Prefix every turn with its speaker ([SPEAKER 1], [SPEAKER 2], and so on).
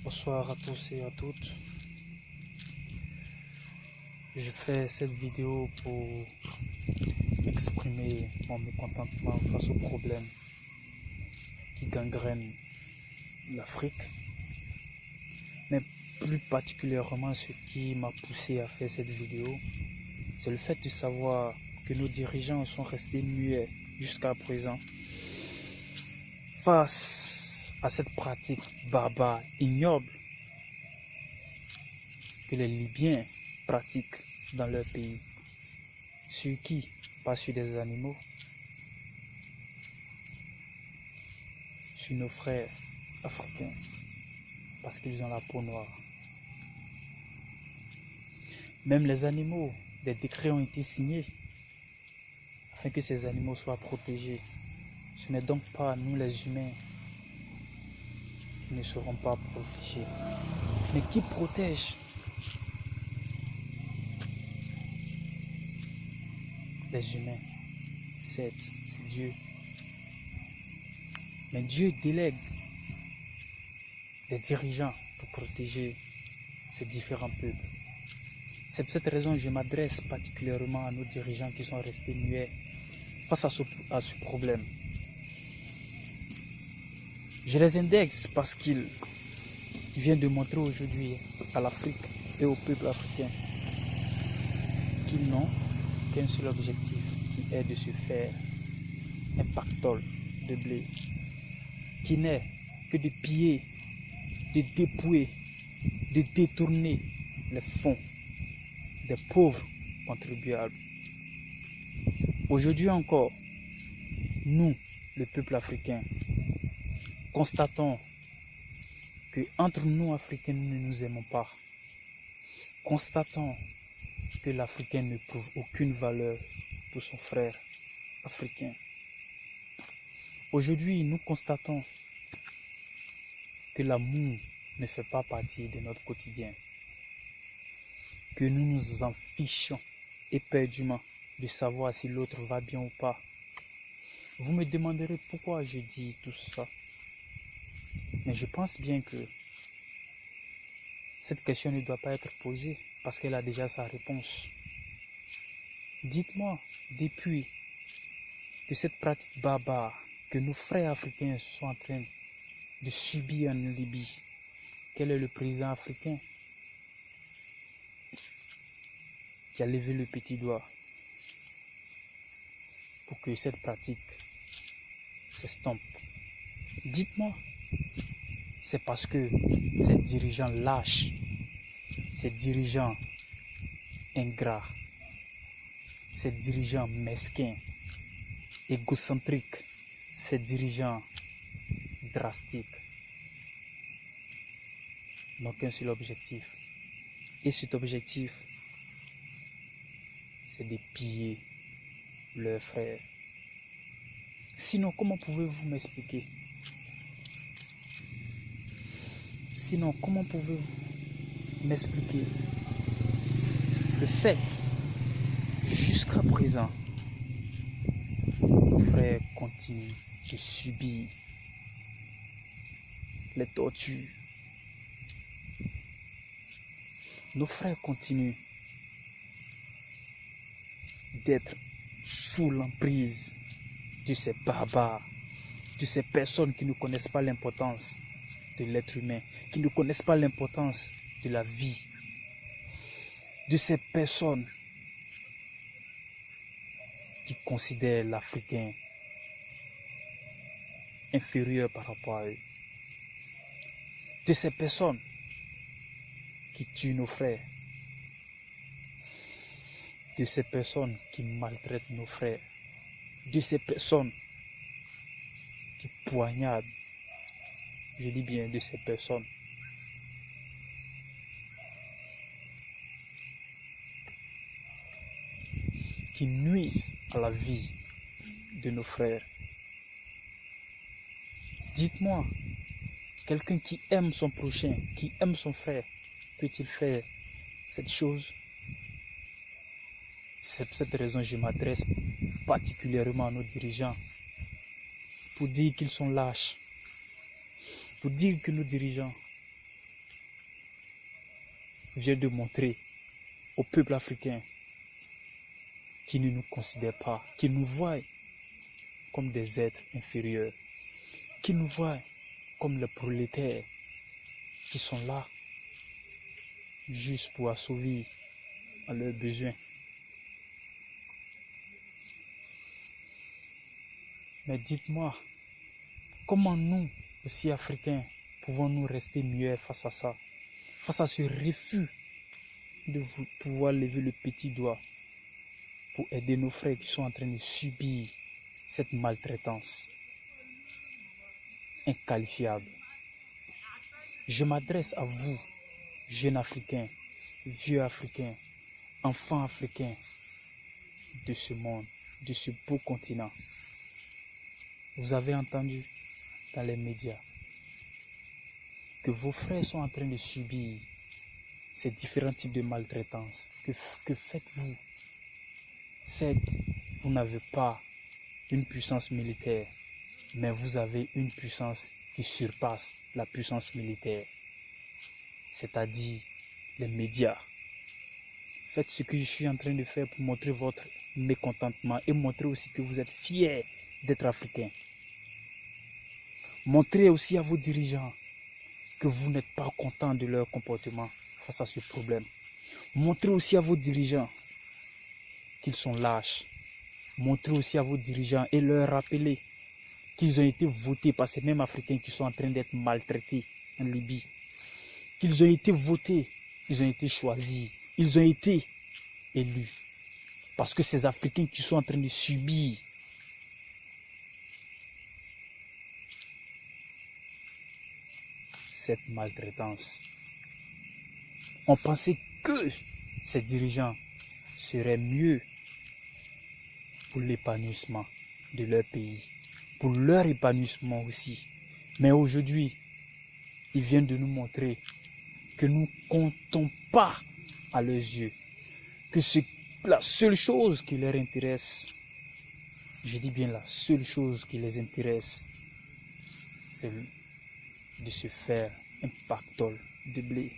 [SPEAKER 1] Bonsoir à tous et à toutes. Je fais cette vidéo pour exprimer mon mécontentement face aux problèmes qui gangrènent l'Afrique. Mais plus particulièrement, ce qui m'a poussé à faire cette vidéo, c'est le fait de savoir que nos dirigeants sont restés muets jusqu'à présent face à cette pratique barbare, ignoble que les Libyens pratiquent dans leur pays. Sur qui? Pas sur des animaux, sur nos frères africains, parce qu'ils ont la peau noire. Même les animaux, des décrets ont été signés afin que ces animaux soient protégés. Ce n'est donc pas nous les humains qui ne seront pas protégés. Mais qui protège les humains? C'est Dieu. Mais Dieu délègue des dirigeants pour protéger ces différents peuples. C'est pour cette raison que je m'adresse particulièrement à nos dirigeants qui sont restés muets face à ce problème. Je les indexe parce qu'ils viennent de montrer aujourd'hui à l'Afrique et au peuple africain qu'ils n'ont qu'un seul objectif, qui est de se faire un pactole de blé, qui n'est que de piller, de dépouiller, de détourner les fonds des pauvres contribuables. Aujourd'hui encore, nous, le peuple africain, constatons que entre nous Africains, nous ne nous aimons pas. Constatons que l'Africain ne prouve aucune valeur pour son frère africain. Aujourd'hui, nous constatons que l'amour ne fait pas partie de notre quotidien, que nous nous en fichons éperdument de savoir si l'autre va bien ou pas. Vous me demanderez pourquoi je dis tout ça. Mais je pense bien que cette question ne doit pas être posée parce qu'elle a déjà sa réponse. Dites-moi, depuis que cette pratique barbare que nos frères africains sont en train de subir en Libye, quel est le président africain qui a levé le petit doigt pour que cette pratique s'estompe? Dites-moi, c'est parce que ces dirigeants lâches, ces dirigeants ingrats, ces dirigeants mesquins, égocentriques, ces dirigeants drastiques n'ont qu'un seul objectif. Et cet objectif, c'est de piller leurs frères. Sinon, comment pouvez-vous m'expliquer? Sinon, comment pouvez-vous m'expliquer le fait que jusqu'à présent, nos frères continuent de subir les tortures? Nos frères continuent d'être sous l'emprise de ces barbares, de ces personnes qui ne connaissent pas l'importance de l'être humain, qui ne connaissent pas l'importance de la vie, de ces personnes qui considèrent l'Africain inférieur par rapport à eux, de ces personnes qui tuent nos frères, de ces personnes qui maltraitent nos frères, de ces personnes qui poignardent. Je dis bien de ces personnes qui nuisent à la vie de nos frères. Dites-moi, quelqu'un qui aime son prochain, qui aime son frère, peut-il faire cette chose? C'est pour cette raison que je m'adresse particulièrement à nos dirigeants pour dire qu'ils sont lâches, pour dire que nos dirigeants vient de montrer au peuple africain qui ne nous considère pas, qui nous voit comme des êtres inférieurs, qui nous voient comme les prolétaires qui sont là juste pour assouvir à leurs besoins. Mais dites-moi, comment nous, aussi Africains, pouvons-nous rester muets face à ça, face à ce refus de pouvoir lever le petit doigt pour aider nos frères qui sont en train de subir cette maltraitance inqualifiable. Je m'adresse à vous, jeunes Africains, vieux Africains, enfants africains de ce monde, de ce beau continent. Vous avez entendu dans les médias que vos frères sont en train de subir ces différents types de maltraitance. Que faites-vous? Certes, vous n'avez pas une puissance militaire, mais vous avez une puissance qui surpasse la puissance militaire, c'est-à-dire les médias. Faites ce que je suis en train de faire pour montrer votre mécontentement et montrer aussi que vous êtes fiers d'être africains. Montrez aussi à vos dirigeants que vous n'êtes pas content de leur comportement face à ce problème. Montrez aussi à vos dirigeants qu'ils sont lâches. Montrez aussi à vos dirigeants et leur rappeler qu'ils ont été votés par ces mêmes Africains qui sont en train d'être maltraités en Libye. Qu'ils ont été votés, ils ont été choisis, ils ont été élus. Parce que ces Africains qui sont en train de subir cette maltraitance, on pensait que ces dirigeants seraient mieux pour l'épanouissement de leur pays, pour leur épanouissement aussi. Mais aujourd'hui, ils viennent de nous montrer que nous ne comptons pas à leurs yeux, que c'est la seule chose qui leur intéresse, je dis bien la seule chose qui les intéresse, c'est de se faire un pactole de blé.